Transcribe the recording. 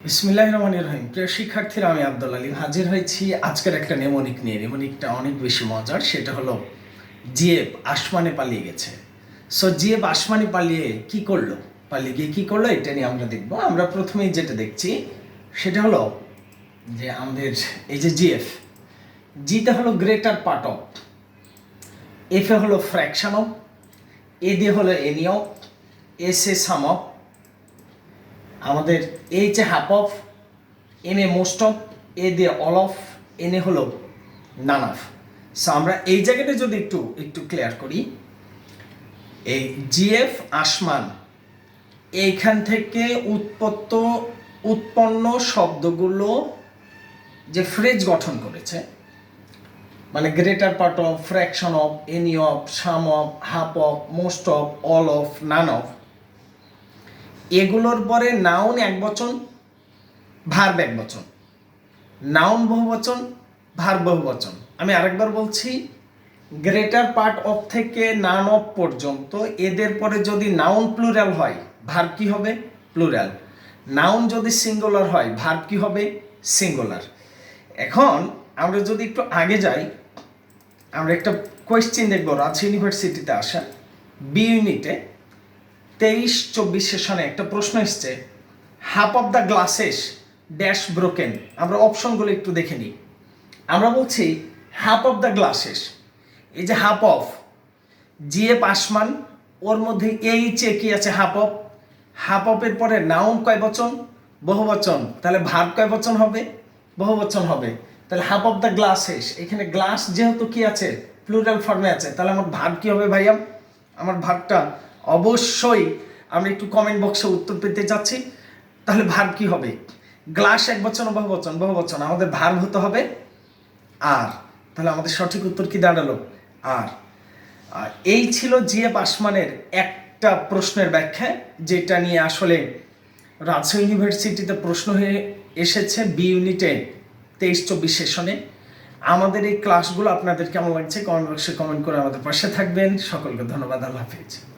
বিসমিল্লাহির রহমানির রহিম। প্রিয় শিক্ষার্থীরা, আমি আব্দুল আলী হাজির হয়েছি আজকের একটা নেমোনিক নিয়ে। নেমোনিকটা অনেক বেশি মজার। সেটা হলো জিএফ আসমানে পালিয়ে গেছে। সো জিএফ আসমানে পালিয়ে গিয়ে কী করলো এটা নিয়ে আমরা দেখব। আমরা প্রথমেই যেটা দেখছি সেটা হলো যে আমাদের এই যে জিতে হলো গ্রেটার পার্ট অফ, এফে হলো ফ্র্যাকশন অফ, এ দিয়ে হলো any of, S A some of, আমাদের H A half of, M A most of, A দিয়ে অল অফ, এন এ হলো নান অফ। সো আমরা এই জায়গাটা যদি একটু ক্লিয়ার করি, এই জিএফ আসমান এইখান থেকে উৎপন্ন শব্দগুলো যে ফ্রেজ গঠন করেছে, মানে greater part of, fraction of, any of, some of, half of, most of, all of, none of, এগুলোর পরে নাউন একবচন, ভার্ব একবচন, নাউন বহুবচন, ভার্ব বহুবচন। আমি আরেকবার বলছি, গ্রেটার পার্ট অফ থেকে নান অফ পর্যন্ত এদের পরে যদি নাউন প্লুরাল হয়, ভার্ব কি হবে? প্লুরাল। নাউন যদি সিঙ্গুলার হয়, ভার্ব কি হবে? সিঙ্গুলার। এখন আমরা যদি একটু আগে যাই, আমরা একটা কোয়েশ্চেন দেখব রাজশাহী ইউনিভার্সিটিতে আসা বি ইউনিটে 23-24 সেশনে একটা প্রশ্ন এসছে, half of the glasses dash broken. আমরা অপশনগুলো একটু দেখে নিই। আমরা বলছি হাফ অফ দ্য গ্লাসেস, এই যে হাফ অফ, জিএফ আসমান, ওর মধ্যে এইচে কি আছে? হাফ অফের পরে নাউন কয় বচন? বহুবচন। তাহলে ভার্ব কয় বচন হবে? বহুবচন হবে। তাহলে হাফ অফ দ্য গ্লাসেস, এখানে গ্লাস যেহেতু কি আছে? প্লুরাল ফর্মে আছে। তাহলে আমার ভার্ব কি হবে ভাইয়া? আমার ভার্বটা অবশ্যই আমরা একটু কমেন্ট বক্সে উত্তর পেতে চাচ্ছি। তাহলে ভার্ব কি হবে? গ্লাস এক বচন, বহুবচন? বহুবচন। আমাদের ভার্ব হতে হবে আর। তাহলে আমাদের সঠিক উত্তর কি দাঁড়ালো? আর। এই ছিল জিএফ আসমানের একটা প্রশ্নের ব্যাখ্যা, যেটা নিয়ে আসলে রাজশাহী ইউনিভার্সিটিতে প্রশ্ন হয়ে এসেছে বি ইউনিটে 23-24 সেশনে। আমাদের এই ক্লাসগুলো আপনাদের কেমন লাগছে কমেন্ট বক্সে কমেন্ট করে আমাদের পাশে থাকবেন। সকলকে ধন্যবাদ। আল্লাহ হাফেজ।